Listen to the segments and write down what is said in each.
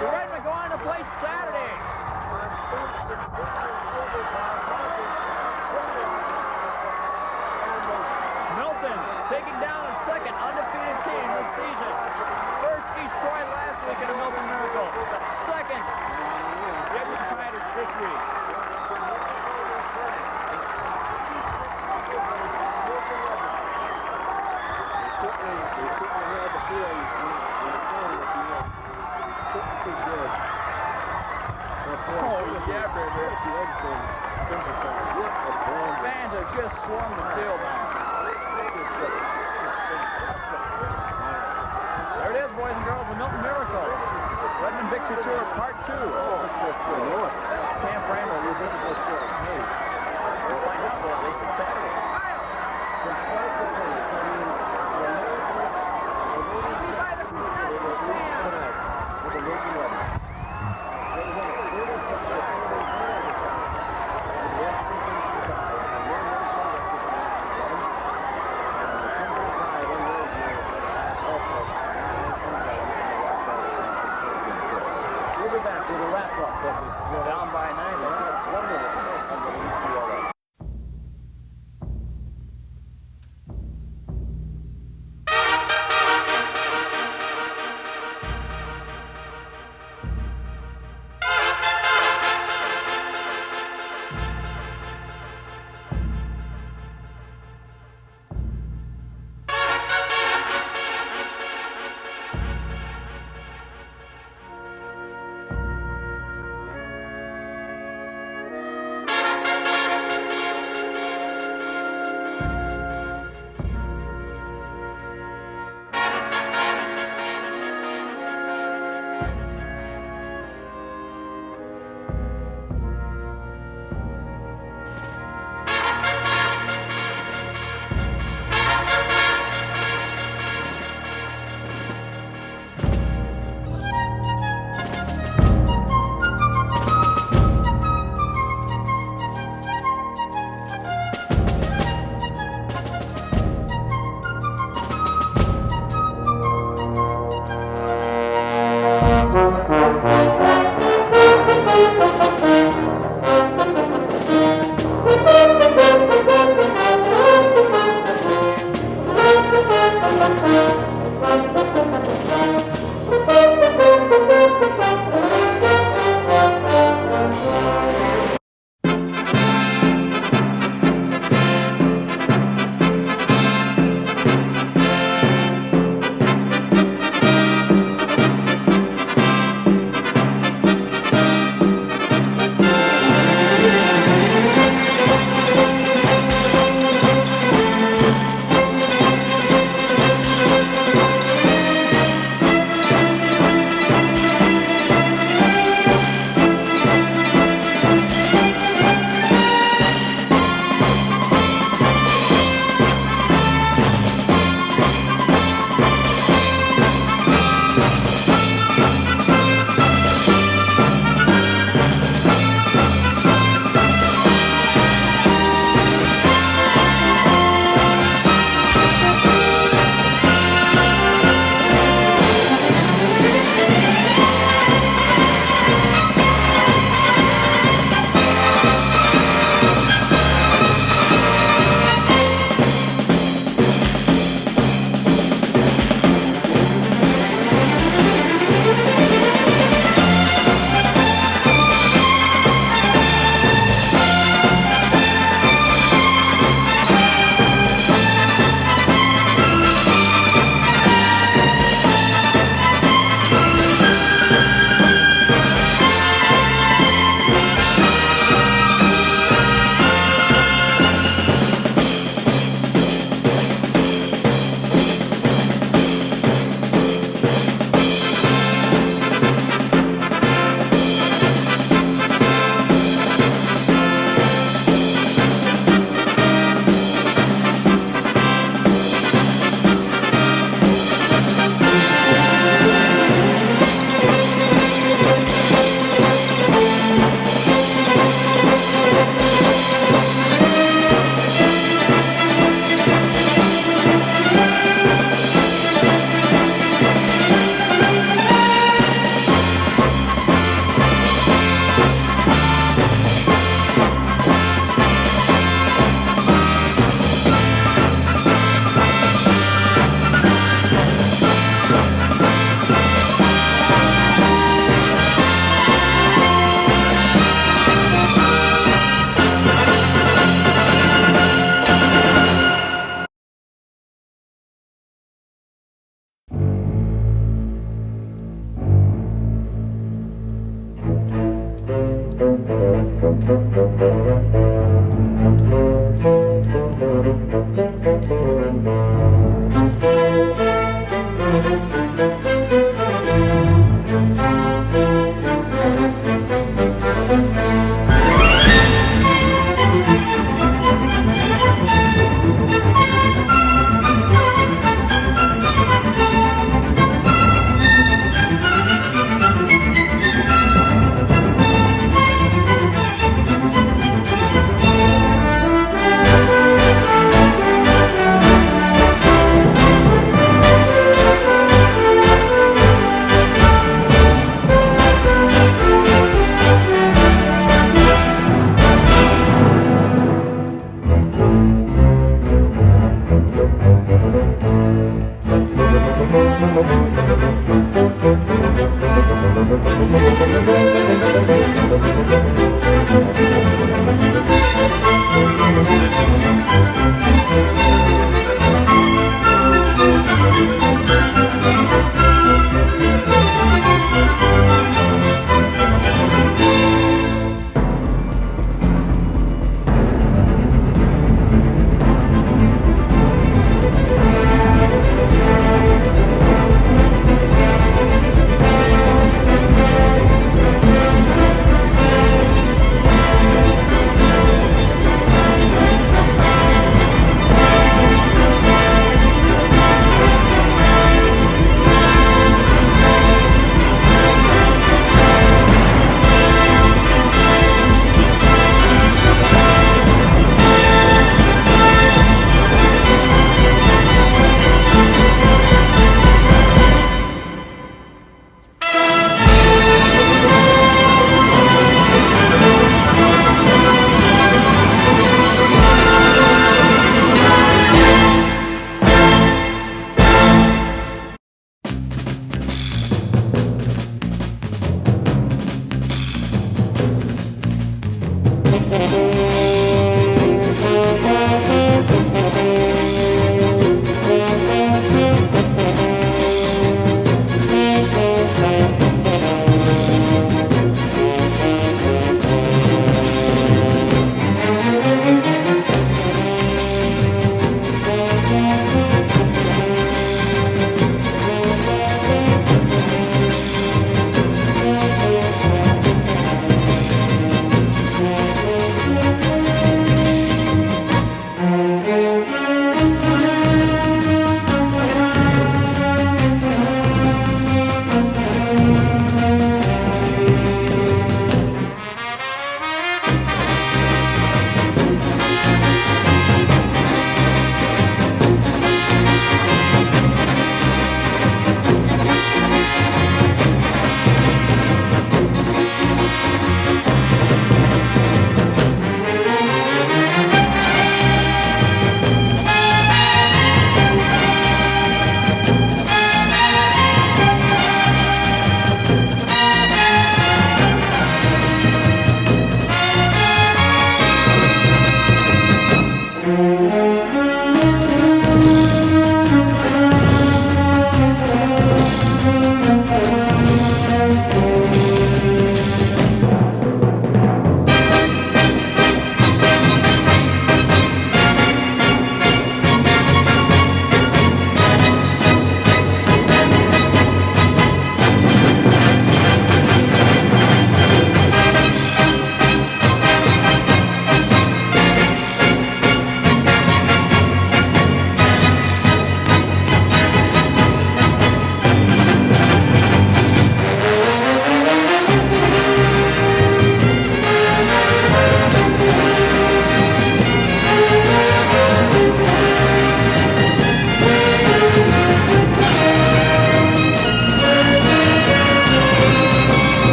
The Redmen go on to play Saturday. Milton taking down a second undefeated team this season. First East Troy last week in a Milton Miracle. Second, the Edgerton Tigers this week. Fans are just swarming the field now. There it is, boys and girls, the Milton Miracle. Redmen Victory Tour Part 2. Camp Randall will visit this tour. We'll find out about this on Saturday. Down by 9.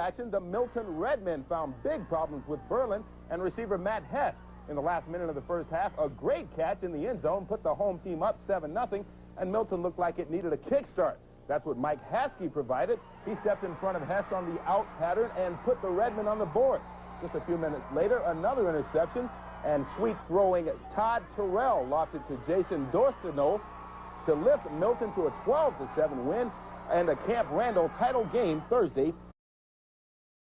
action, the Milton Redmen found big problems with Berlin and receiver Matt Hess. In the last minute of the first half, a great catch in the end zone put the home team up 7-0, and Milton looked like it needed a kickstart. That's what Mike Haskey provided. He stepped in front of Hess on the out pattern and put the Redmen on the board. Just a few minutes later, another interception, and sweet-throwing Todd Terrell lofted to Jason Dorsino to lift Milton to a 12-7 win and a Camp Randall title game Thursday.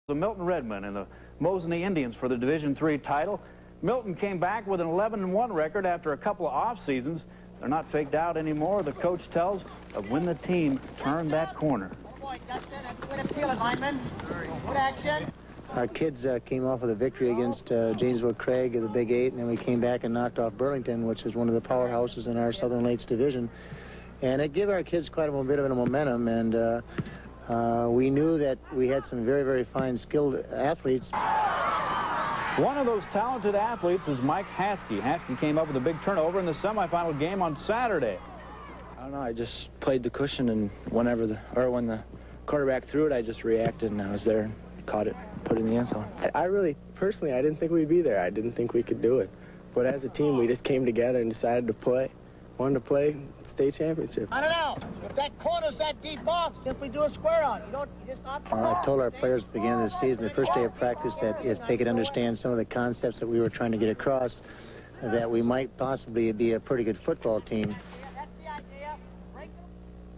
The Milton Redmen and the Mosinee Indians for the Division III title. Milton came back with an 11-1 record after a couple of off seasons. They're not faked out anymore, the coach tells, of when the team turned that corner. Our kids came off with a victory against Janesville Craig of the Big 8, and then we came back and knocked off Burlington, which is one of the powerhouses in our Southern Lakes division. And it gave our kids quite a bit of a momentum, and we knew that we had some very, very fine, skilled athletes. One of those talented athletes is Mike Haskey. Haskey came up with a big turnover in the semifinal game on Saturday. I don't know, I just played the cushion, and when the quarterback threw it, I just reacted, and I was there, caught it, put it in the end zone. I really, personally, I didn't think we'd be there. I didn't think we could do it. But as a team, we just came together and decided to play. Wanted to play state championship. I don't know. If that corner's that deep off, simply do a square on. You just not. I told our players at the beginning of the season, the first day of practice, that if they could understand some of the concepts that we were trying to get across, that we might possibly be a pretty good football team.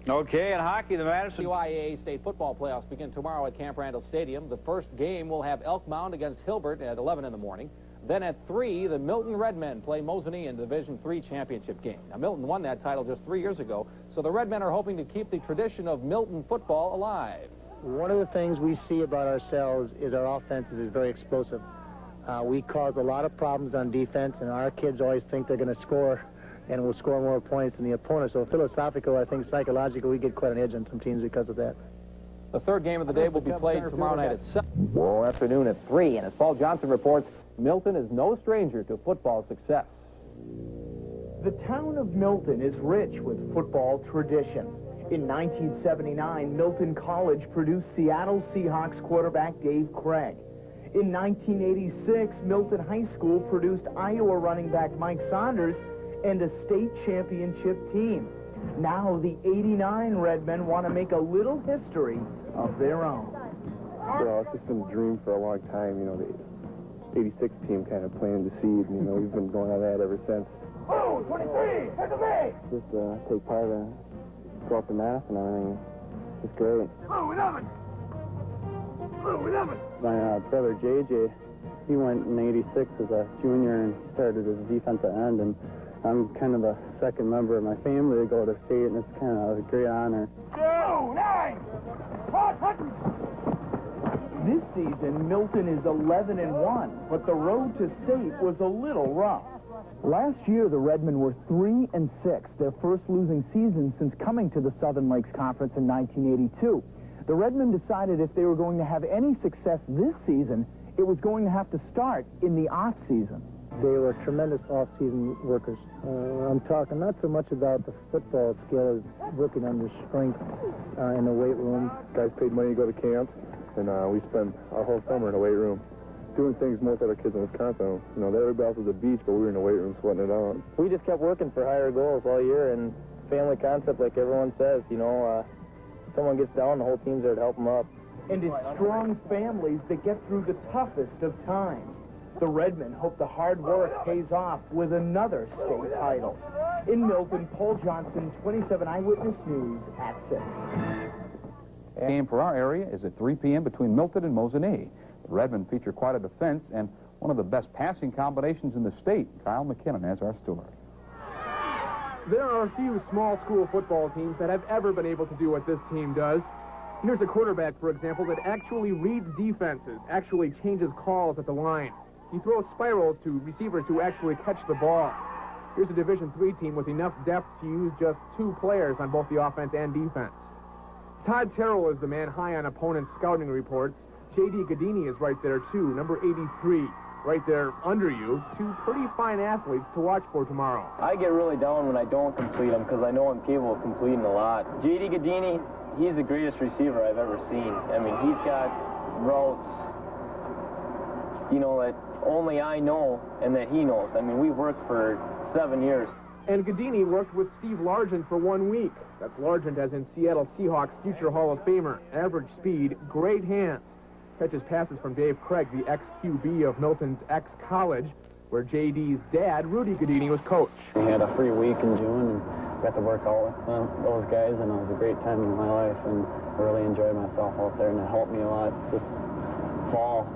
Okay, in hockey, the Madison UIAA state football playoffs begin tomorrow at Camp Randall Stadium. The first game will have Elk Mound against Hilbert at 11 in the morning. Then at 3, the Milton Redmen play Mosinee in the Division III championship game. Now, Milton won that title just 3 years ago, so the Redmen are hoping to keep the tradition of Milton football alive. One of the things we see about ourselves is our offense is very explosive. We cause a lot of problems on defense, and our kids always think they're going to score and will score more points than the opponent. So philosophical, I think psychologically, we get quite an edge on some teams because of that. The third game of the day will be played tomorrow night at 7. Tomorrow afternoon at 3, and as Paul Johnson reports, Milton is no stranger to football success. The town of Milton is rich with football tradition. In 1979, Milton College produced Seattle Seahawks quarterback Dave Craig. In 1986, Milton High School produced Iowa running back Mike Saunders and a state championship team. Now the 89 Redmen want to make a little history of their own. Well, it's just been a dream for a long time, you know, the 86 team kind of planted the seed, and, you know, we've been going on that ever since. Oh, 23, head to me! Just take part in go up to math and everything. It's great. Oh, 11! Oh, 11! My brother JJ, he went in '86 as a junior and started as a defensive end, and I'm kind of the second member of my family to go to state, and it's kind of a great honor. 2, 9! Hot, Hutton! This season, Milton is 11-1, but the road to state was a little rough. Last year, the Redmen were 3-6, their first losing season since coming to the Southern Lakes Conference in 1982. The Redmen decided if they were going to have any success this season, it was going to have to start in the off-season. They were tremendous off-season workers. I'm talking not so much about the football skill as working on their strength in the weight room. Guys paid money to go to camp, and we spent our whole summer in the weight room doing things most other kids in Wisconsin. You know, everybody else was at the beach, but we were in the weight room sweating it out. We just kept working for higher goals all year, and family concept, like everyone says, you know, someone gets down, the whole team's there to help them up. And it's strong families that get through the toughest of times. The Redmen hope the hard work pays off with another state title. In Milton, Paul Johnson, 27 Eyewitness News at 6. The game for our area is at 3 p.m. between Milton and Mosinee. The Redmen feature quite a defense and one of the best passing combinations in the state. Kyle McKinnon has our story. There are a few small school football teams that have ever been able to do what this team does. Here's a quarterback, for example, that actually reads defenses, actually changes calls at the line. He throws spirals to receivers who actually catch the ball. Here's a Division III team with enough depth to use just 2 players on both the offense and defense. Todd Terrell is the man high on opponents' scouting reports. J.D. Gadini is right there, too, number 83, right there under you. 2 pretty fine athletes to watch for tomorrow. I get really down when I don't complete them because I know I'm capable of completing a lot. J.D. Gadini, he's the greatest receiver I've ever seen. I mean, he's got routes, you know, that only I know and that he knows. I mean, we worked for 7 years. And Gadini worked with Steve Largent for 1 week. That's Largent as in Seattle Seahawks future Hall of Famer. Average speed, great hands. Catches passes from Dave Craig, the ex-QB of Milton's ex-college, where J.D.'s dad, Rudy Gadini, was coach. We had a free week in June and got to work out with those guys, and it was a great time in my life, and I really enjoyed myself out there, and it helped me a lot this fall,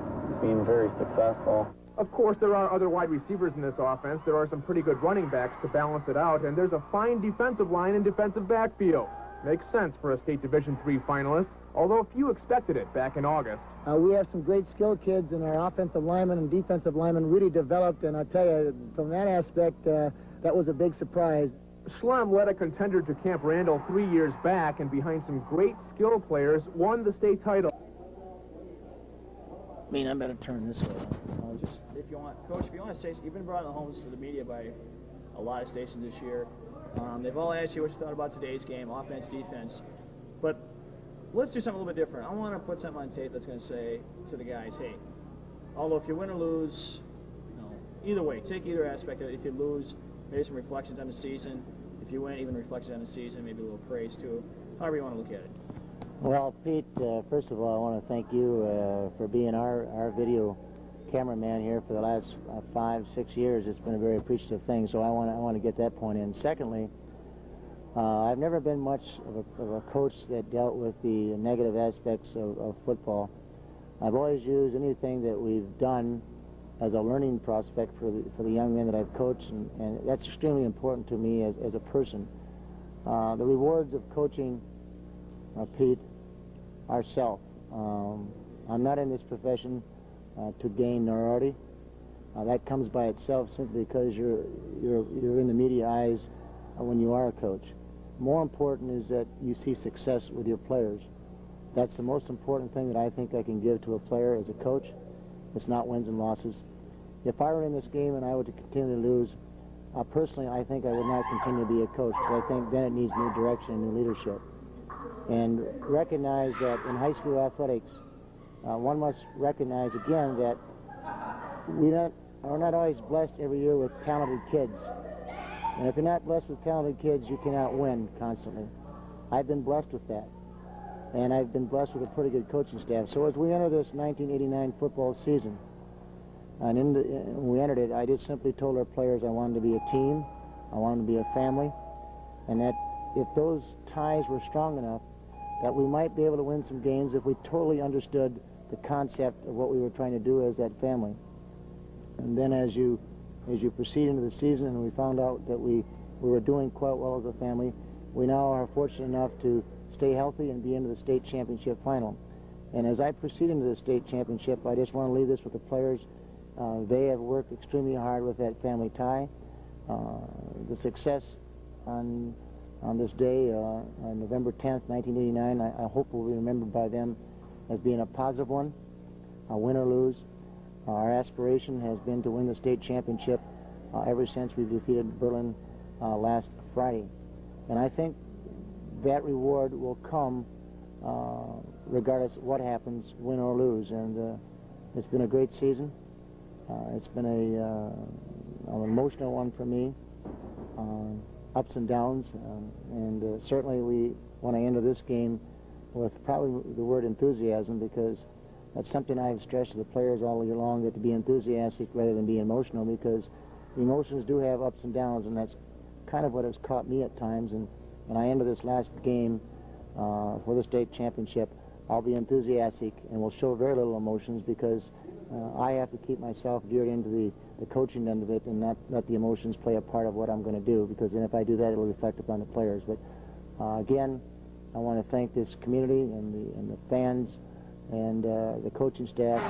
being very successful. Of course, there are other wide receivers in this offense. There are some pretty good running backs to balance it out, and there's a fine defensive line and defensive backfield. Makes sense for a state Division III finalist, although few expected it back in August. We have some great skilled kids, and our offensive linemen and defensive linemen really developed, and I'll tell you, from that aspect, that was a big surprise. Schlem led a contender to Camp Randall 3 years back, and behind some great skill players, won the state title. I mean, I better turn this way. If you want, Coach, if you want to say, you've been brought on the homes to the media by a lot of stations this year. They've all asked you what you thought about today's game, offense, defense. But let's do something a little bit different. I want to put something on tape that's going to say to the guys, hey, although if you win or lose, you know, either way, take either aspect of it. If you lose, maybe some reflections on the season. If you win, even reflections on the season, maybe a little praise too. However you want to look at it. Well, Pete, first of all, I want to thank you for being our video cameraman here for the last 5-6 years. It's been a very appreciative thing, so I want to get that point in. Secondly, I've never been much of a coach that dealt with the negative aspects of football. I've always used anything that we've done as a learning prospect for the young men that I've coached, and that's extremely important to me as a person. The rewards of coaching, Pete, are self. I'm not in this profession to gain notoriety. That comes by itself simply because you're in the media eyes when you are a coach. More important is that you see success with your players. That's the most important thing that I think I can give to a player as a coach. It's not wins and losses. If I were in this game and I were to continue to lose, personally, I think I would not continue to be a coach, because I think then it needs new direction and new leadership. And recognize that in high school athletics, one must recognize again that we are not always blessed every year with talented kids. And if you're not blessed with talented kids, you cannot win constantly. I've been blessed with that. And I've been blessed with a pretty good coaching staff. So as we enter this 1989 football season, and when we entered it, I just simply told our players I wanted to be a team, I wanted to be a family, and that if those ties were strong enough, that we might be able to win some games if we totally understood the concept of what we were trying to do as that family. And then as you proceed into the season and we found out that we were doing quite well as a family, we now are fortunate enough to stay healthy and be into the state championship final. And as I proceed into the state championship, I just want to leave this with the players. They have worked extremely hard with that family tie. The success on this day, on November 10th, 1989, I hope will be remembered by them as being a positive one, win or lose. Our aspiration has been to win the state championship ever since we defeated Berlin last Friday. And I think that reward will come regardless of what happens, win or lose. And it's been a great season. It's been an emotional one for me, ups and downs, and certainly we want to enter this game with probably the word enthusiasm, because that's something I've stressed to the players all year long, that to be enthusiastic rather than be emotional, because emotions do have ups and downs, and that's kind of what has caught me at times. And when I enter this last game for the state championship, I'll be enthusiastic and will show very little emotions, because I have to keep myself geared into the coaching end of it and not let the emotions play a part of what I'm going to do, because then if I do that, it'll reflect upon the players. But again, I want to thank this community and the fans and the coaching staff.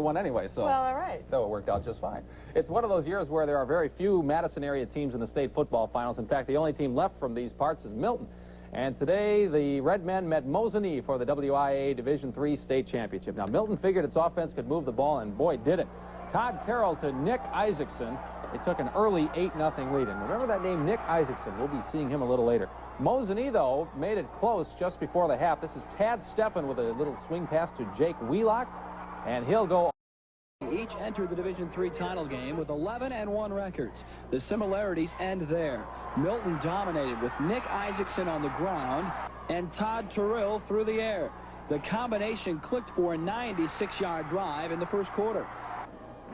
won anyway, so well, all right. So it worked out just fine. It's one of those years where there are very few Madison area teams in the state football finals. In fact, the only team left from these parts is Milton. And today, the Redmen met Mosinee for the WIAA Division III state championship. Now, Milton figured its offense could move the ball, and boy, did it. Todd Terrell to Nick Isaacson. They took an early 8-0 lead. And remember that name, Nick Isaacson. We'll be seeing him a little later. Mosinee, though, made it close just before the half. This is Tad Steffen with a little swing pass to Jake Wheelock, and he'll go. Each entered the Division III title game with 11-1 records. The similarities end there. Milton dominated with Nick Isaacson on the ground and Todd Terrell through the air. The combination clicked for a 96-yard drive in the first quarter.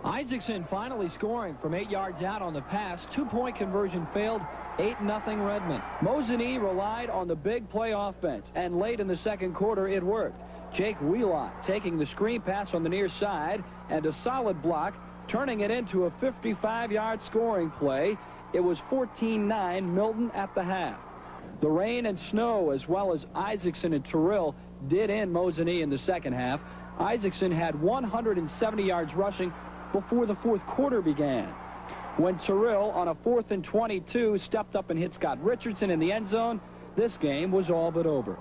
Isaacson finally scoring from 8 yards out on the pass. 2-point conversion failed. 8-0 Redmen. Mosinee relied on the big play offense, and late in the second quarter it worked. Jake Wheelock taking the screen pass on the near side and a solid block, turning it into a 55-yard scoring play. It was 14-9 Milton at the half. The rain and snow, as well as Isaacson and Terrell, did end Mosinee in the second half. Isaacson had 170 yards rushing before the fourth quarter began, when Terrell, on a 4th and 22, stepped up and hit Scott Richardson in the end zone. This game was all but over.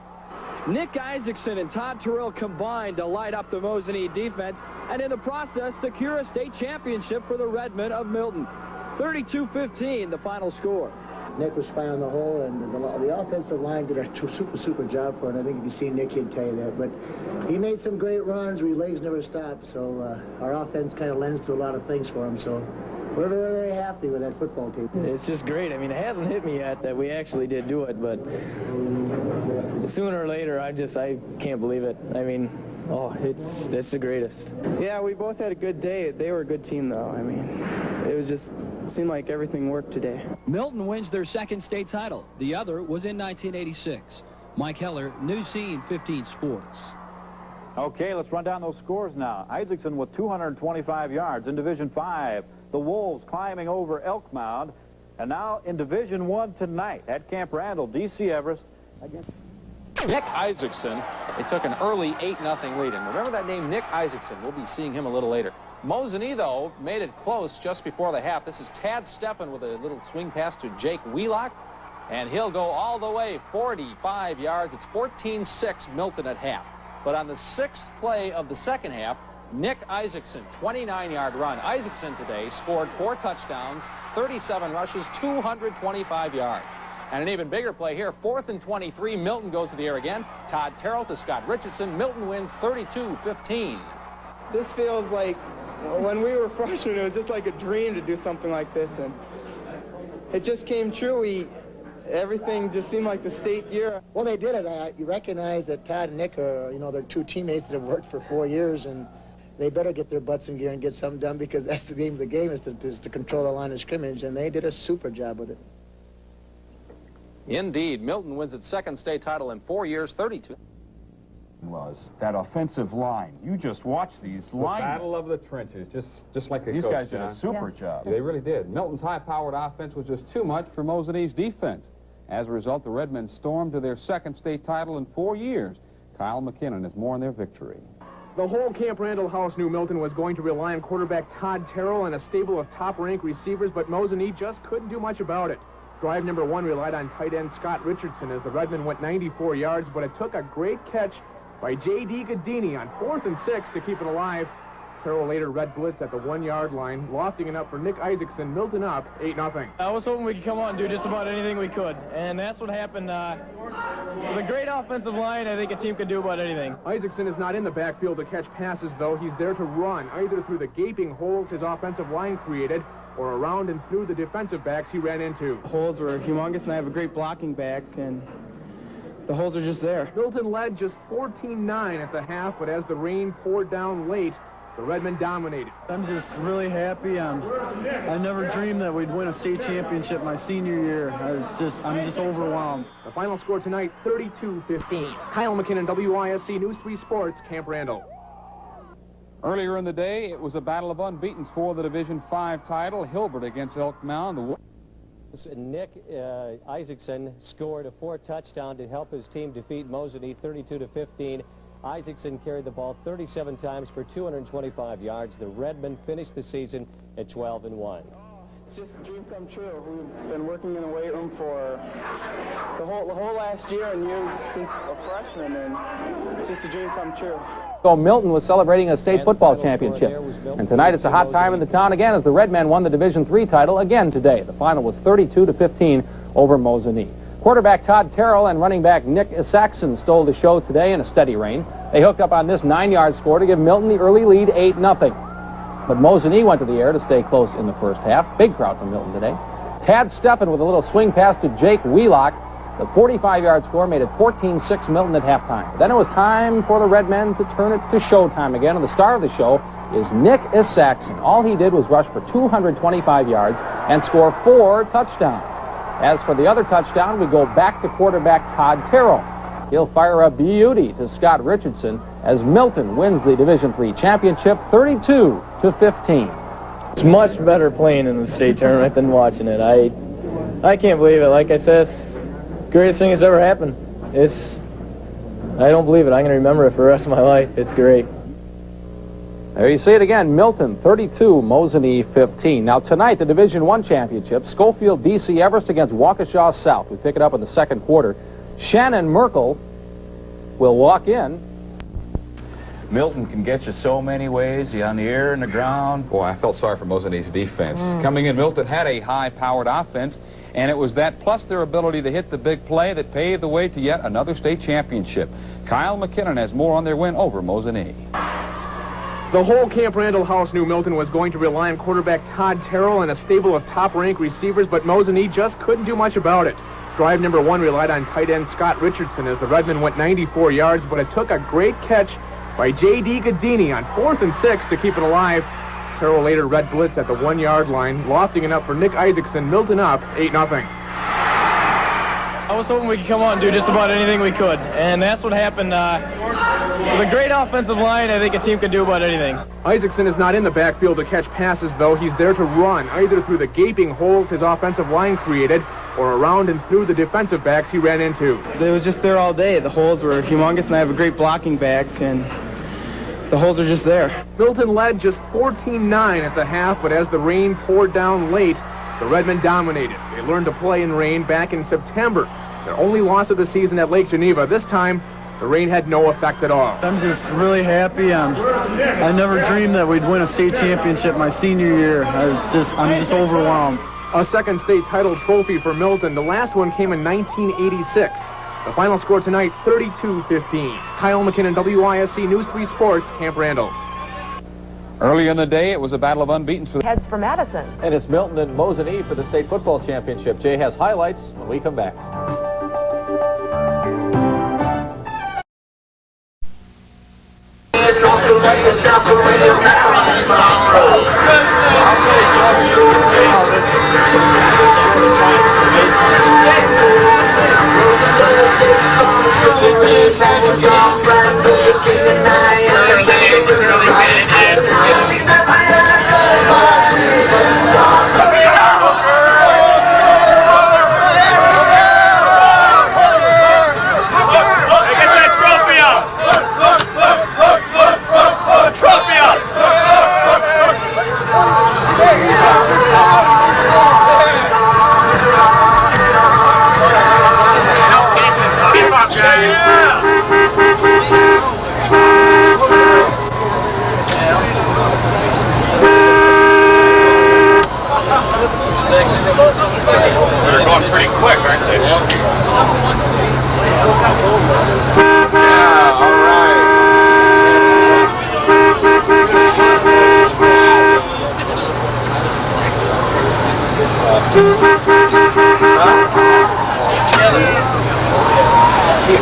Nick Isaacson and Todd Terrell combined to light up the Mosinee defense, and in the process secure a state championship for the Redmen of Milton. 32-15 the final score. Nick was fine on the whole, and the offensive line did a super job for it. I think if you see Nick, he'd tell you that. But he made some great runs where his legs never stopped, so our offense kind of lends to a lot of things for him. So we're very happy with that football team. It's just great. I mean, it hasn't hit me yet that we actually did do it, but sooner or later, I can't believe it. I mean, it's the greatest. Yeah, we both had a good day. They were a good team, though. I mean, it seemed like everything worked today. Milton wins their second state title. The other was in 1986. Mike Heller, New Scene 15 Sports. Okay, let's run down those scores now. Isaacson with 225 yards in Division 5. The Wolves climbing over Elk Mound. And now in Division 1 tonight at Camp Randall, D.C. Everest against Nick Isaacson. They took an early 8-0 lead. And remember that name, Nick Isaacson. We'll be seeing him a little later. Mosinee, though, made it close just before the half. This is Tad Steffen with a little swing pass to Jake Wheelock, and he'll go all the way 45 yards. It's 14-6 Milton at half. But on the 6th play of the second half, Nick Isaacson, 29-yard run. Isaacson today scored 4 touchdowns, 37 rushes, 225 yards. And an even bigger play here, 4th and 23. Milton goes to the air again. Todd Terrell to Scott Richardson. Milton wins 32-15. This feels like when we were freshmen, it was just like a dream to do something like this, and it just came true. Everything just seemed like the state year. Well, they did it. You recognize that Todd and Nick are, they're two teammates that have worked for 4 years, and they better get their butts in gear and get something done, because that's the game of the game, is to control the line of scrimmage, and they did a super job with it. Indeed, Milton wins its second state title in 4 years, 32. Was that offensive line. You just watch these lines. The battle of the trenches, just like these guys did a super job. They really did. Milton's high-powered offense was just too much for Mosinee's defense. As a result, the Redmen stormed to their second state title in 4 years. Kyle McKinnon has more on their victory. The whole Camp Randall house knew Milton was going to rely on quarterback Todd Terrell and a stable of top-ranked receivers, but Mosinee just couldn't do much about it. Drive number 1 relied on tight end Scott Richardson as the Redmen went 94 yards, but it took a great catch by J.D. Gadini on 4th and 6 to keep it alive. Terrell later red blitz at the 1-yard line, lofting it up for Nick Isaacson. Milton up 8-0. I was hoping we could come out and do just about anything we could, and that's what happened. With a great offensive line, I think a team could do about anything. Isaacson is not in the backfield to catch passes, though. He's there to run, either through the gaping holes his offensive line created or around and through the defensive backs he ran into. The holes were humongous, and I have a great blocking back, and the holes are just there. Milton led just 14-9 at the half, but as the rain poured down late, the Redmen dominated. I'm just really happy. I never dreamed that we'd win a state championship my senior year. I'm just overwhelmed. The final score tonight, 32-15. Kyle McKinnon, WISC News 3 Sports, Camp Randall. Earlier in the day, it was a battle of unbeatens for the Division 5 title. Hilbert against Elk Mound. Nick Isaacson scored a 4 touchdown to help his team defeat Mosinee 32-15. Isaacson carried the ball 37 times for 225 yards. The Redmen finished the season at 12-1. It's just a dream come true. We've been working in the weight room for the whole last year and years since a freshman, and it's just a dream come true. So Milton was celebrating a state football championship. And tonight it's a hot time in the town again as the Redmen won the Division III title again today. The final was 32-15 over Mosinee. Quarterback Todd Terrell and running back Nick Isaacson stole the show today in a steady rain. They hooked up on this 9-yard score to give Milton the early lead 8-0. But Mosinee went to the air to stay close in the first half. Big crowd from Milton today. Tad Steffen with a little swing pass to Jake Wheelock. The 45-yard score made it 14-6 Milton at halftime. But then it was time for the Redmen to turn it to showtime again. And the star of the show is Nick Isaacson. All he did was rush for 225 yards and score 4 touchdowns. As for the other touchdown, we go back to quarterback Todd Terrell. He'll fire a beauty to Scott Richardson as Milton wins the Division III championship 32-15. It's much better playing in the state tournament than watching it. I can't believe it. Like I said, it's the greatest thing that's ever happened. I don't believe it. I'm going to remember it for the rest of my life. It's great. There you see it again, Milton 32, Mosinee 15. Now tonight, the Division I championship, Schofield DC Everest against Waukesha South. We pick it up in the second quarter. Shannon Merkel will walk in. Milton can get you so many ways, on the air and the ground. Boy, I felt sorry for Mosinee's defense. Coming in, Milton had a high-powered offense, and it was that plus their ability to hit the big play that paved the way to yet another state championship. Kyle McKinnon has more on their win over Mosinee. The whole Camp Randall house knew Milton was going to rely on quarterback Todd Terrell and a stable of top-ranked receivers, but Mosinee just couldn't do much about it. Drive number 1 relied on tight end Scott Richardson as the Redmen went 94 yards, but it took a great catch by J.D. Gadini on 4th and 6 to keep it alive. Terrell later red blitz at the 1-yard line, lofting it up for Nick Isaacson. Milton up 8-0. I was hoping we could come out and do just about anything we could, and that's what happened. With a great offensive line, I think a team can do about anything. Isaacson is not in the backfield to catch passes, though. He's there to run, either through the gaping holes his offensive line created or around and through the defensive backs he ran into. It was just there all day. The holes were humongous, and I have a great blocking back, and the holes are just there. Milton led just 14-9 at the half, but as the rain poured down late, the Redmen dominated. They learned to play in rain back in September. Their only loss of the season at Lake Geneva. This time, the rain had no effect at all. I'm just really happy. I never dreamed that we'd win a state championship my senior year. I'm just overwhelmed. A second state title trophy for Milton. The last one came in 1986. The final score tonight, 32-15. Kyle McKinnon, WISC News 3 Sports, Camp Randall. Earlier in the day, it was a battle of unbeatens for heads for Madison. And it's Milton and Mosinee for the state football championship. Jay has highlights when we come back. They're going pretty quick, aren't they? Yeah, all right.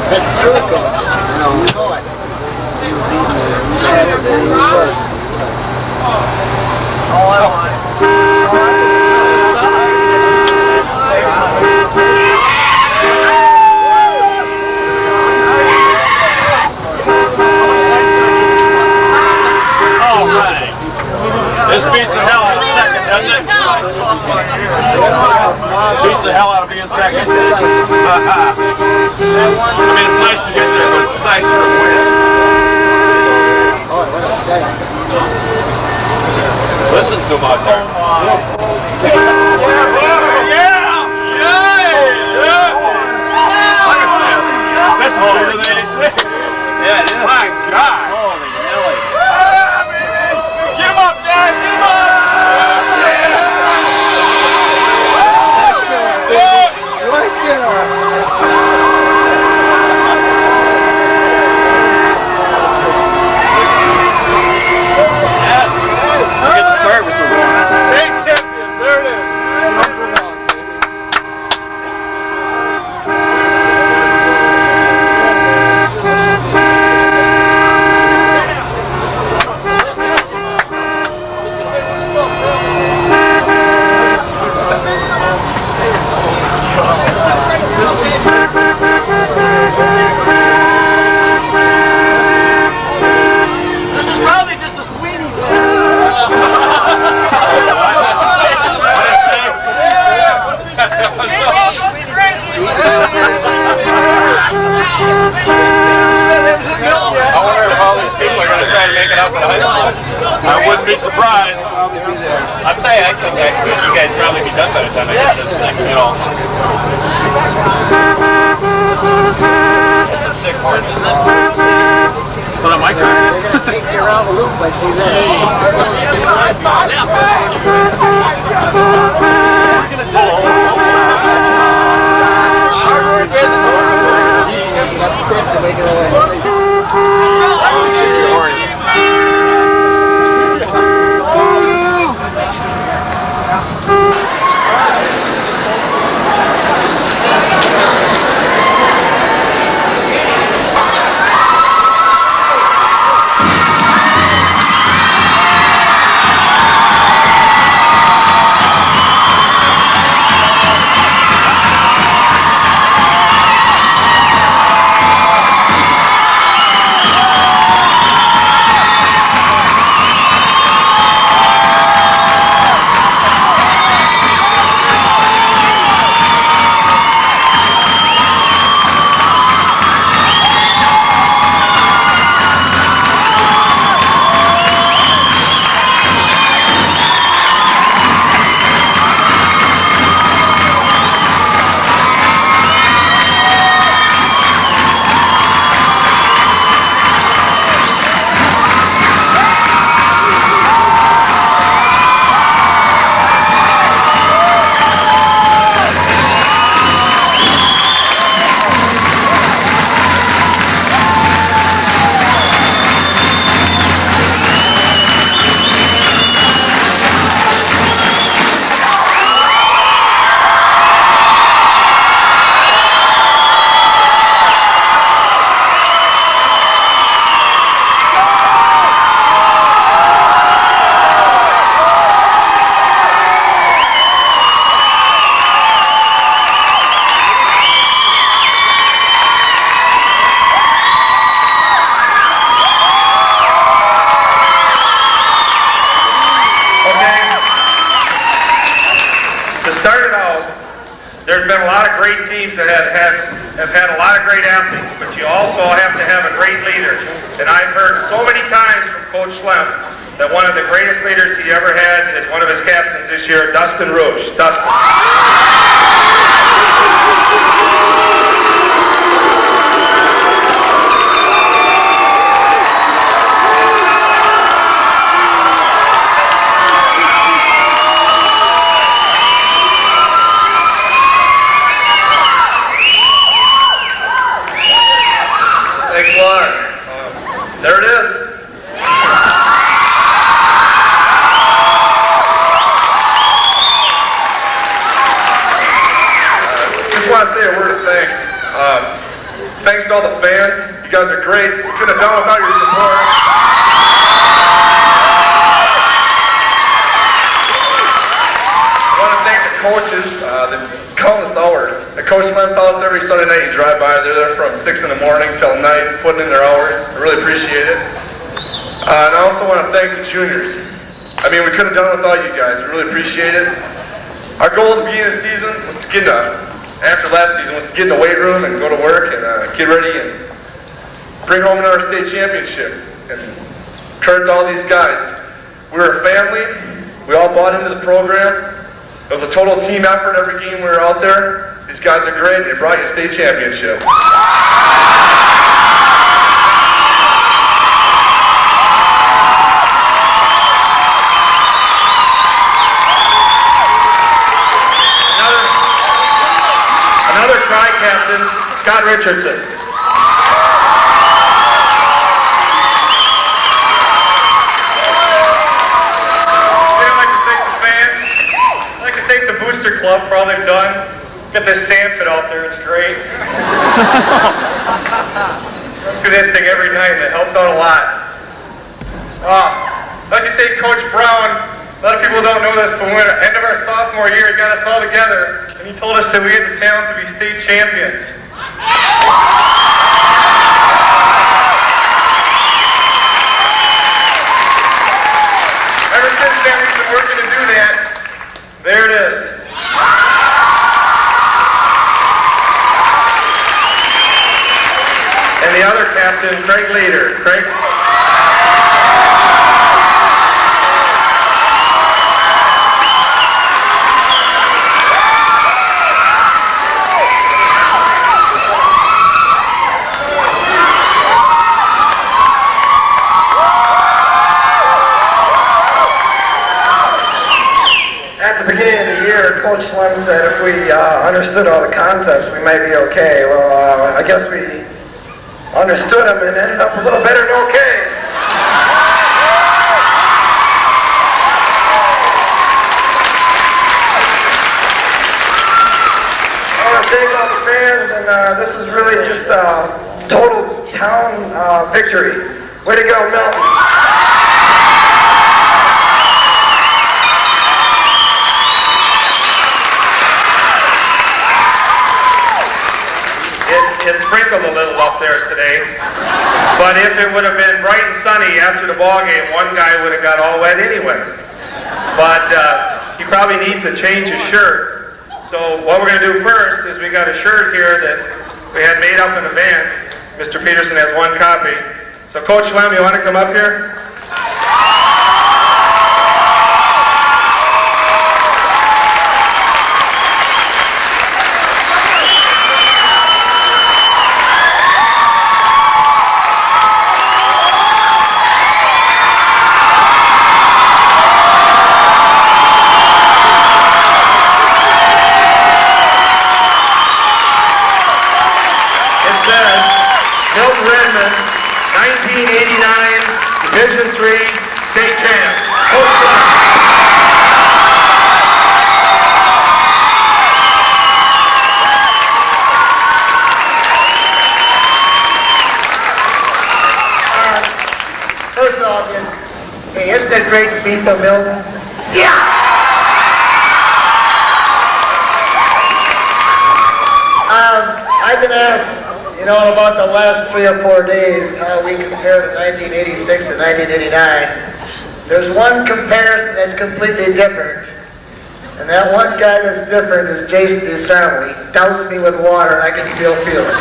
That's true, Coach. You know it. He was eating it. We said it first. All I want. This beats the hell out of second, doesn't it? Beats the hell out of being second. I mean, it's nice to get there, but it's nicer to win. what I'm saying. Listen to my dad. That's older than 86. Yeah, it is. My God. Holy Nelly. Get him up, Dad. Get him up. Right there. Get the service around. State champion. There it is. This is probably just a sweetie. I wonder if all these people are going to try to make it up in high school. I wouldn't be surprised. I'd say I think actually you guys probably be done by the time I get this thing, you know. It's a sick horse, isn't it? Put on my car. They're going to take me around the loop, I see that. I'm sick to make it away. There's been a lot of great teams that have had a lot of great athletes, but you also have to have a great leader. And I've heard so many times from Coach Slem that one of the greatest leaders he ever had is one of his captains this year, Dustin Rouge. Dustin. There it is. Just want to say a word of thanks. Thanks to all the fans. You guys are great. We couldn't have done without your support. I want to thank the coaches, the countless hours. At Coach Slem's house every Sunday night you drive by, they're there from 6 in the morning till night, putting in their hours. I really appreciate it. And I also want to thank the juniors. I mean, we couldn't have done it without you guys. We really appreciate it. Our goal at the beginning of the season was to get after last season, was to get in the weight room and go to work and get ready and bring home another state championship. And credit to all these guys. We were a family. We all bought into the program. It was a total team effort every game we were out there. These guys are great, and they brought you a state championship. Another tri-captain, Scott Richardson. Thank the Booster Club for all they've done. Get this sand pit out there, it's great. Do that thing every night, and it helped out a lot. I'd like to thank Coach Brown. A lot of people don't know this, but when at the end of our sophomore year, he got us all together, and he told us that we had the talent to be state champions. Ever since then, we've been working to do that. There it is. And the other captain, Craig Leader. Craig? At the beginning of the year, Coach Slim said if we understood all the concepts, we might be okay. Well, I guess we understood them and ended up a little better than okay. I want to thank all the fans, and this is really just a total town victory. Way to go, Milton. It sprinkled a little up there today, but if it would have been bright and sunny after the ball game, one guy would have got all wet anyway. But he probably needs to change his shirt. So what we're going to do first is we got a shirt here that we had made up in advance. Mr. Peterson has one copy. So Coach Lem, you want to come up here? Milton Redmen, 1989 Division III state champs. First off, hey, isn't it great to beat the Milton? Yeah! I've been asked, you know, about the last 3 or 4 days, how we compare to 1986 to 1989. There's one comparison that's completely different. And that one guy that's different is Jason DeSarmo. He doused me with water and I can still feel it.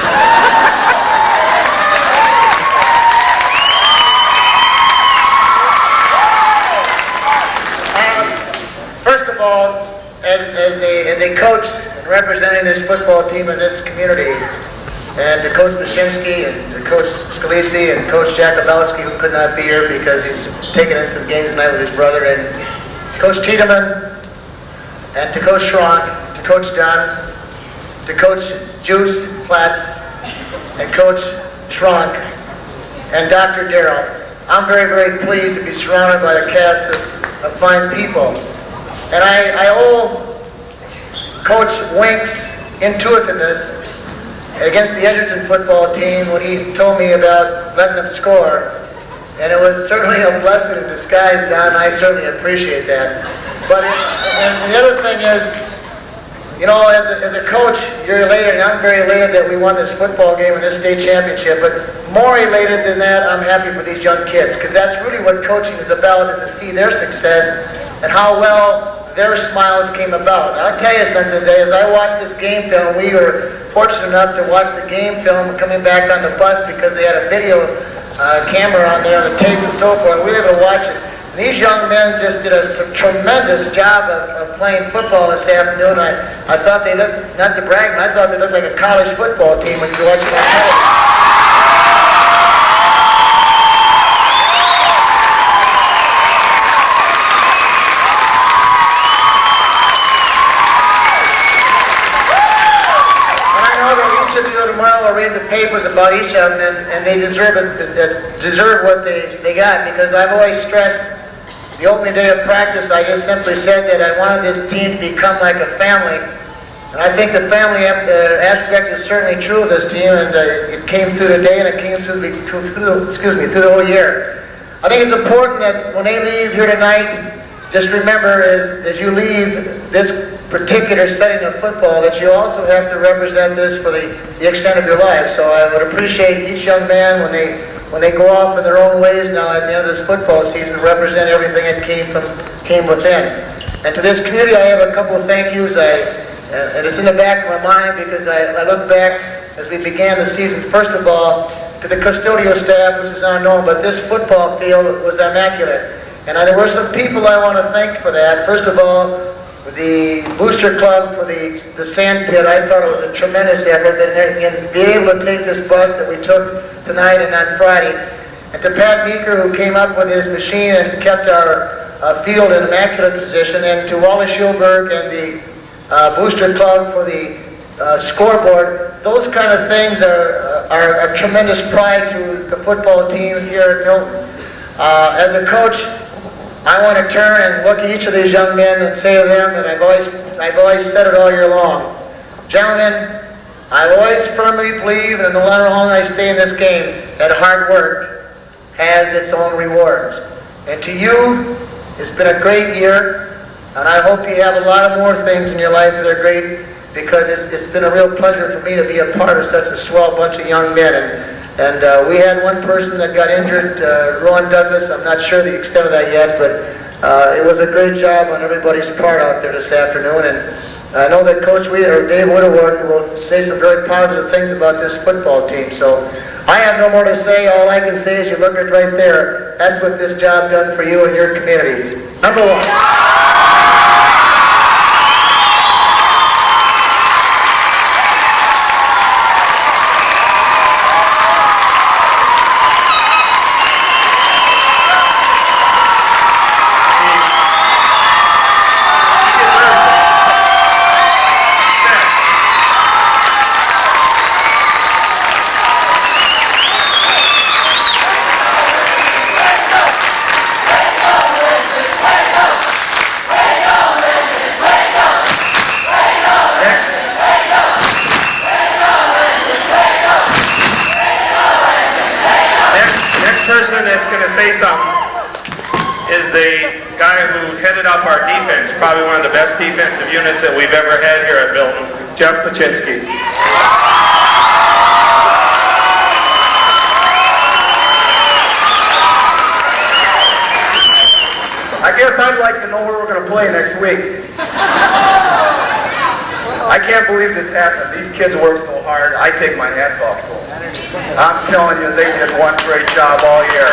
First of all, as a coach representing this football team in this community, and to Coach Mashinsky and to Coach Scalisi and Coach Jakubowski, who could not be here because he's taking in some games tonight with his brother, and Coach Tiedemann, and to Coach Schronk, to Coach Dunn, to Coach Juice Platts, and Coach Schronk, and Dr. Darrell. I'm very, very pleased to be surrounded by a cast of fine people. And I owe Coach Wink's intuitiveness against the Edgerton football team when he told me about letting them score. And it was certainly a blessing in disguise, Don. I certainly appreciate that. But and the other thing is, you know, as a coach, you're elated, and I'm very elated that we won this football game and this state championship. But more elated than that, I'm happy for these young kids, because that's really what coaching is about, is to see their success and how well their smiles came about. And I'll tell you something today, as I watched this game film, we were fortunate enough to watch the game film coming back on the bus because they had a video camera on there, the tape and so forth. We were able to watch it. These young men just did a tremendous job of playing football this afternoon. I thought they looked, not to brag, but I thought they looked like a college football team when you watch them on television. Tomorrow we'll read the papers about each of them, and they deserve what they got, because I've always stressed the opening day of practice. I just simply said that I wanted this team to become like a family, and I think the family aspect is certainly true of this team, and it came through today, and it came through the whole year. I think it's important that when they leave here tonight, just remember as you leave this particular setting of football that you also have to represent this for the extent of your life. So I would appreciate each young man when they go off in their own ways now at the end of this football season to represent everything that came within. And to this community, I have a couple of thank yous. And it's in the back of my mind because I look back as we began the season. First of all, to the custodial staff, which is unknown, but this football field was immaculate. And there were some people I want to thank for that. First of all, the Booster Club for the sand pit. I thought it was a tremendous effort, and being able to take this bus that we took tonight and on Friday. And to Pat Meeker, who came up with his machine and kept our field in immaculate position, and to Wally Schulberg and the Booster Club for the scoreboard. Those kind of things are a tremendous pride to the football team here at Milton. As a coach, I want to turn and look at each of these young men and say to them, and I've always said it all year long, gentlemen, I always firmly believe, and no matter how long I stay in this game, that hard work has its own rewards. And to you, it's been a great year, and I hope you have a lot of more things in your life that are great, because it's been a real pleasure for me to be a part of such a swell bunch of young men. And we had one person that got injured, Ron Douglas. I'm not sure the extent of that yet, but it was a great job on everybody's part out there this afternoon. And I know that Coach Dave Whitterwood will say some very positive things about this football team. So I have no more to say. All I can say is you look at right there. That's what this job done for you and your community. Number one. Probably one of the best defensive units that we've ever had here at Milton, Jeff Paczynski. I guess I'd like to know where we're going to play next week. I can't believe this happened. These kids work so hard. I take my hats off to them. I'm telling you, they did one great job all year.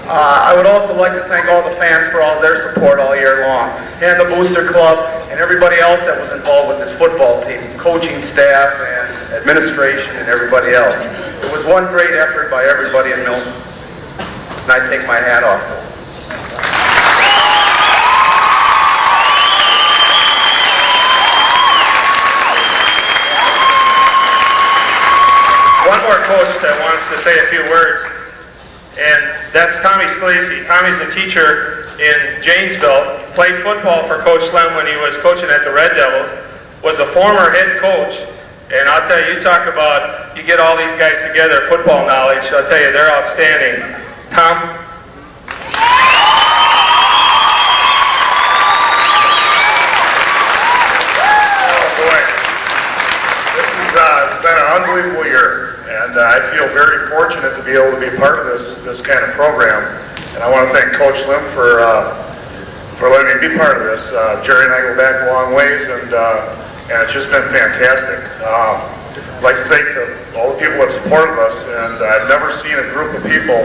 I would also like to thank all the fans for all their support all year long, and the Booster Club, and everybody else that was involved with this football team, coaching staff and administration and everybody else. It was one great effort by everybody in Milton, and I take my hat off to them. One more coach that wants to say a few words, and that's Tommy Scalisi. Tommy's a teacher in Janesville, played football for Coach Slem when he was coaching at the Red Devils, was a former head coach, and I'll tell you, you talk about, you get all these guys together, football knowledge, I'll tell you, they're outstanding. Tom? Oh boy, it's been an unbelievable year. And I feel very fortunate to be able to be part of this kind of program. And I want to thank Coach Lim for for letting me be part of this. Jerry and I go back a long ways, and it's just been fantastic. I'd like to thank all the people that supported us, and I've never seen a group of people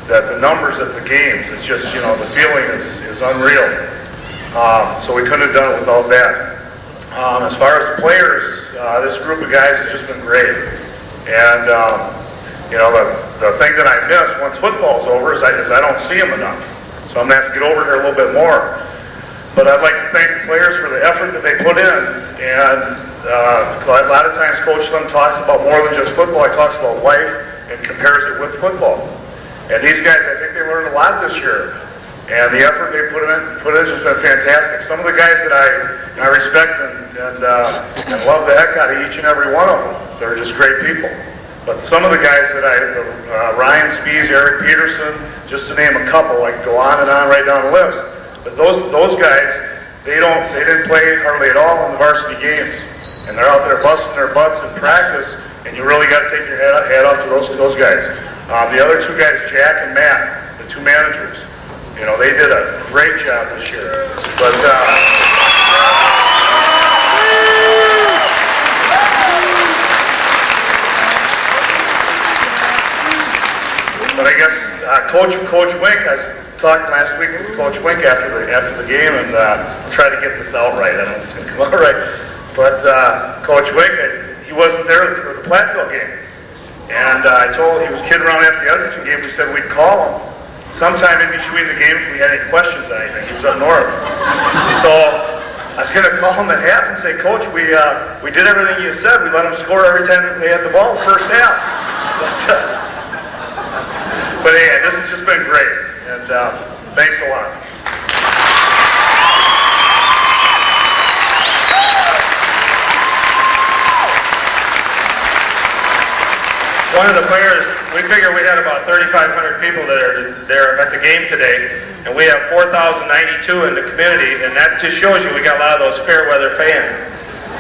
that the numbers at the games, it's just, you know, the feeling is unreal. So we couldn't have done it without that. As far as the players, this group of guys has just been great. And, you know, the thing that I miss once football's over is I don't see them enough. So I'm going to have to get over here a little bit more. But I'd like to thank the players for the effort that they put in. And a lot of times Coach Slim talks about more than just football. He talks about life and compares it with football. And these guys, I think they learned a lot this year. And the effort they put in has just been fantastic. Some of the guys that I respect and love the heck out of each and every one of them. They're just great people. But some of the guys that Ryan Spees, Eric Peterson, just to name a couple, I can go on and on right down the list. But those guys, they didn't play hardly at all in the varsity games. And they're out there busting their butts in practice, and you really got to take your hat off to those guys. The other two guys, Jack and Matt, the two managers, you know, they did a great job this year. But I guess Coach Wink, I talked last week with Coach Wink after the game and tried to get this out right. I don't know if it's going to come out right. But Coach Wink, he wasn't there for the Platteville game. And I told him, he was kidding around after the Edmonton game, we said we'd call him sometime in between the games if we had any questions on anything. He was up north. So I was going to call him at half and say, Coach, we did everything you said. We let them score every time they had the ball in the first half. But yeah, this has just been great. And thanks a lot. One of the players, we figure we had about 3,500 people that are there at the game today, and we have 4,092 in the community, and that just shows you we got a lot of those fair weather fans.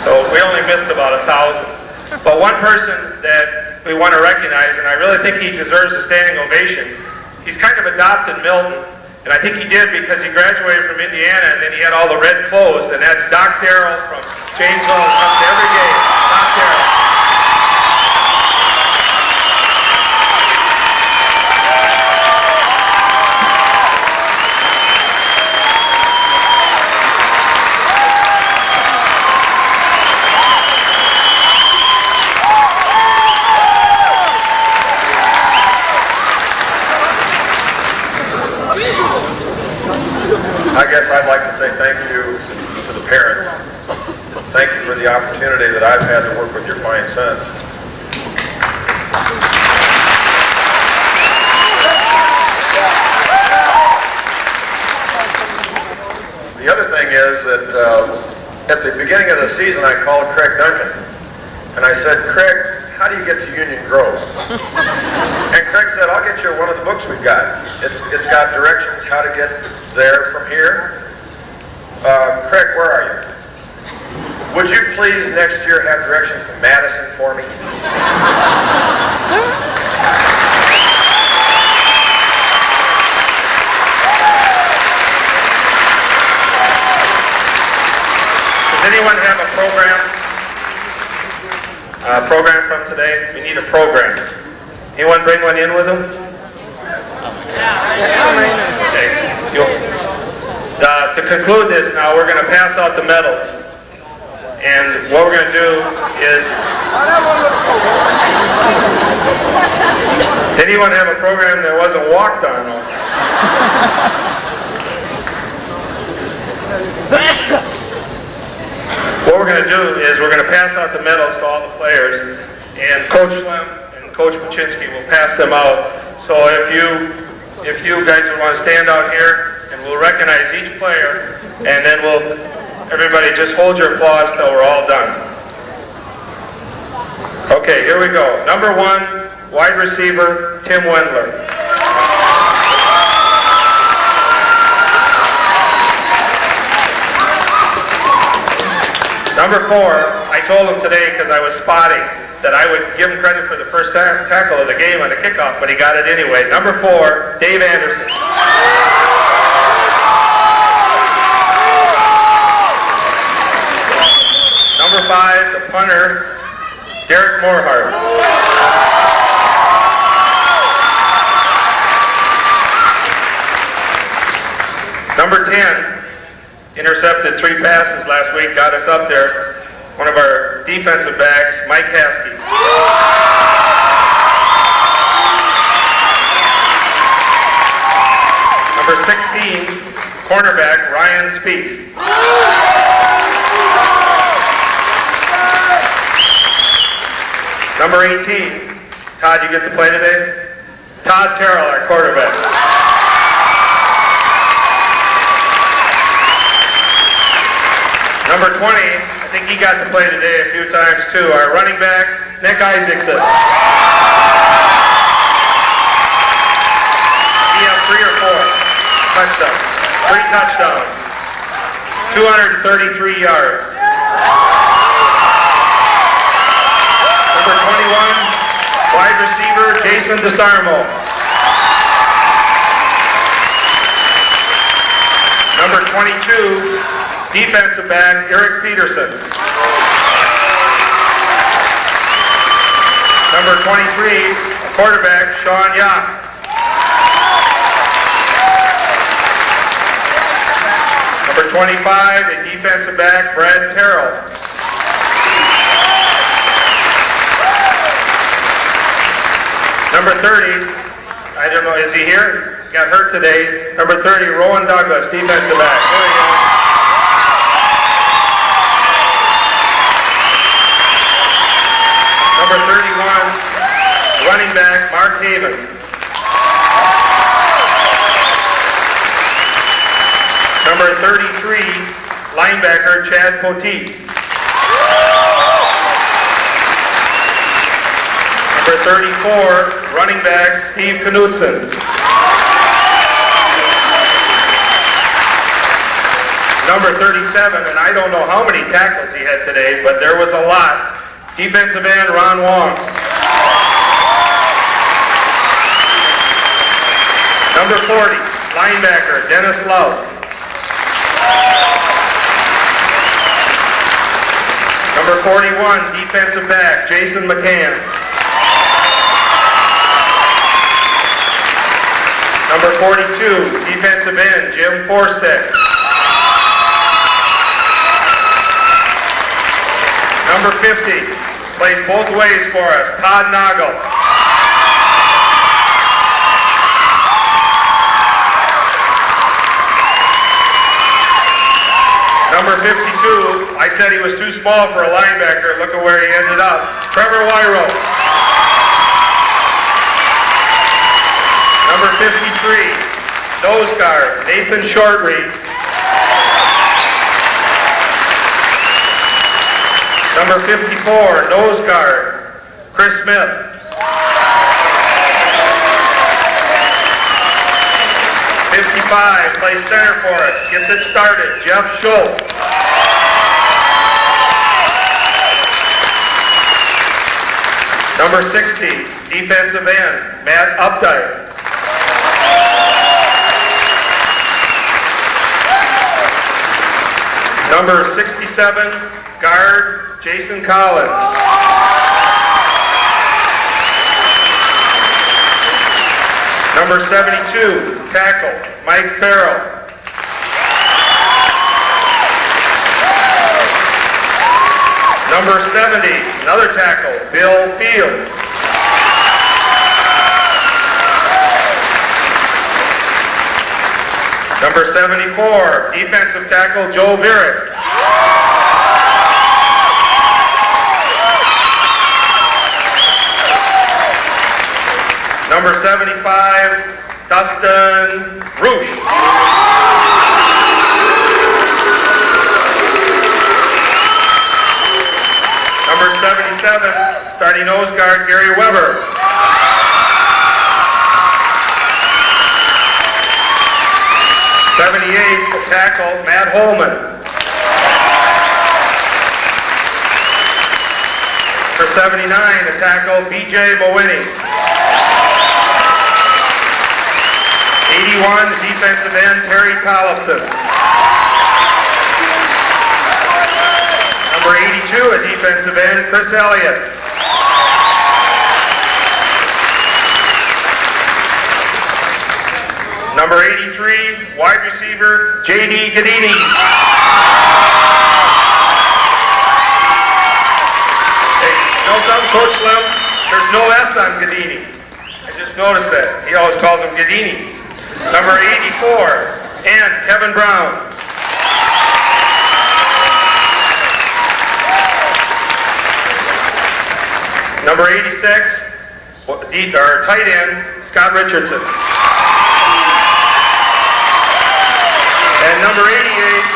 So we only missed about 1,000. But one person that we want to recognize, and I really think he deserves a standing ovation, he's kind of adopted Milton, and I think he did because he graduated from Indiana, and then he had all the red clothes, and that's Doc Darrell from Janesville, who comes to every game. Doc Darrell. I guess I'd like to say thank you to the parents. Thank you for the opportunity that I've had to work with your fine sons. The other thing is that at the beginning of the season I called Craig Duncan and I said, Craig, how do you get to Union Grove? And Craig said, I'll get you one of the books we've got. It's got directions how to get there from here. Craig, where are you? Would you please next year have directions to Madison for me? Does anyone have a program from today? We need a program. Anyone bring one in with them? Okay. To conclude this now, we're going to pass out the medals. And what we're going to do is... Does anyone have a program that wasn't walked on? What we're going to do is we're going to pass out the medals to all the players, and Coach Slim and Coach Paczynski will pass them out. So if you guys would want to stand out here, and we'll recognize each player, and then everybody just hold your applause till we're all done. Okay, here we go. Number 1, wide receiver, Tim Wendler. Number 4, I told him today because I was spotting that I would give him credit for the first tackle of the game on the kickoff, but he got it anyway. Number 4, Dave Anderson. 5, the punter, Derek Morehart. Number 10, intercepted 3 passes last week, got us up there. One of our defensive backs, Mike Haskey. Number 16, cornerback, Ryan Speaks. Number 18, Todd, you get to play today? Todd Terrell, our quarterback. Number 20, I think he got to play today a few times too, our running back, Nick Isaacson. He had 3 or 4 touchdowns, 3 touchdowns, 233 yards. Number 21, wide receiver, Jason DeSarmo. Number 22, defensive back, Eric Peterson. Number 23, quarterback, Sean Young. Number 25, a defensive back, Brad Terrell. Number 30, I don't know, is he here? Got hurt today. Number 30, Rowan Douglas, defensive back. There we go. Number 31, running back, Mark Haven. Number 33, linebacker, Chad Poteet. Number 34, running back, Steve Knudsen. Number 37, and I don't know how many tackles he had today, but there was a lot. Defensive end, Ron Wong. Number 40, linebacker, Dennis Love. Number 41, defensive back, Jason McCann. Number 42, defensive end, Jim Forstead. Number 50, plays both ways for us, Todd Nagel. Number 52, I said he was too small for a linebacker. Look at where he ended up. Trevor Wyro. Number 53, nose guard, Nathan Shortreed. Number 54, nose guard, Chris Smith. '55, plays center for us, gets it started, Jeff Schultz. Number 60, defensive end, Matt Updike. Number 67, guard, Jason Collins. Number 72, tackle, Mike Farrell. Number 70, another tackle, Bill Field. Number 74, defensive tackle, Joe Virick. Number 75, Dustin Roosh. Number 77, starting nose guard, Gary Weber. '78, tackle, Matt Holman. For 79, the tackle, B.J. Mowini. 81, defensive end, Terry Tollefson. Number Number 82, a defensive end, Chris Elliott. Number 83, wide receiver, J.D. Gadini. Hey, you know something, Coach Slim? There's no S on Gadini. I just noticed that. He always calls them Gadinis. Number 84, and Kevin Brown. Number 86, our tight end, Scott Richardson. And number 88,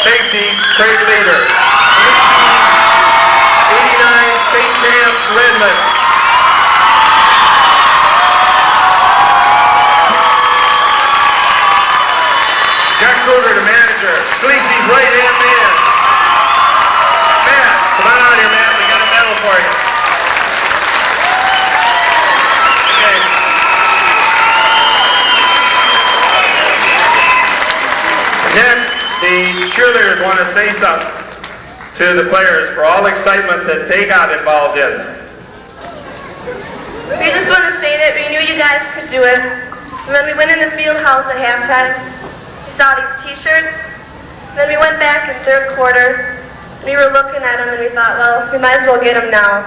safety, Craig Leader. 89, state champs, Redmen. Jack Kruger, the manager. Scalisi's right-hand man. Matt, come on out here, Matt. We got a medal for you. Next, the cheerleaders want to say something to the players for all the excitement that they got involved in. We just want to say that we knew you guys could do it. When we went in the field house at halftime, we saw these t-shirts. Then we went back in third quarter. We were looking at them and we thought, well, we might as well get them now.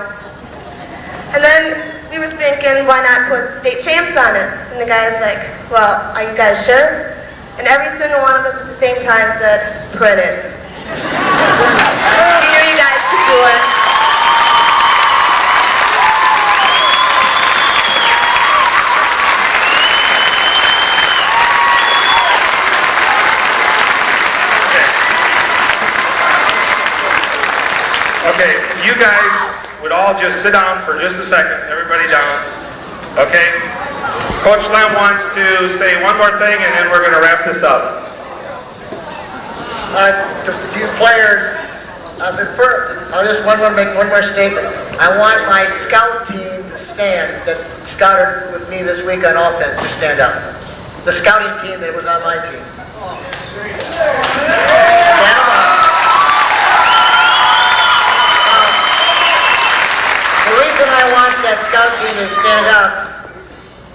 And then we were thinking, why not put state champs on it? And the guy's like, well, are you guys sure? And every single one of us at the same time said, print it. We knew you guys could do it. Okay, if you guys would all just sit down for just a second, everybody down, okay? Coach Lem wants to say one more thing and then we're going to wrap this up. To you players, I'll just make one more statement. I want my scout team to stand, that scouted with me this week on offense, to stand up. The scouting team that was on my team. Stand up. The reason I want that scout team to stand up,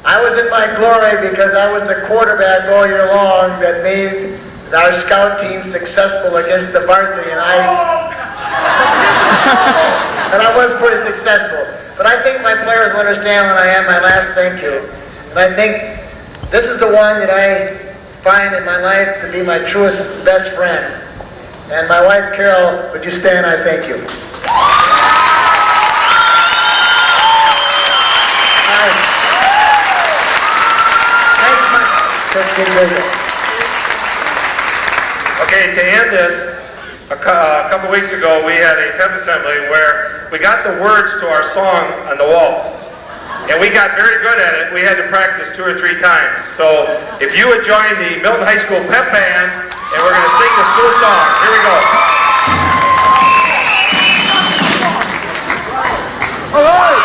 I was in my glory because I was the quarterback all year long that made our scout team successful against the varsity, and I was pretty successful. But I think my players will understand when I have my last thank you. And I think this is the one that I find in my life to be my truest best friend. And my wife, Carol, would you stand? I thank you. Okay, to end this, a couple weeks ago we had a pep assembly where we got the words to our song on the wall. And we got very good at it. We had to practice 2 or 3 times. So if you would join the Milton High School pep band, and we're going to sing the school song. Here we go. All right.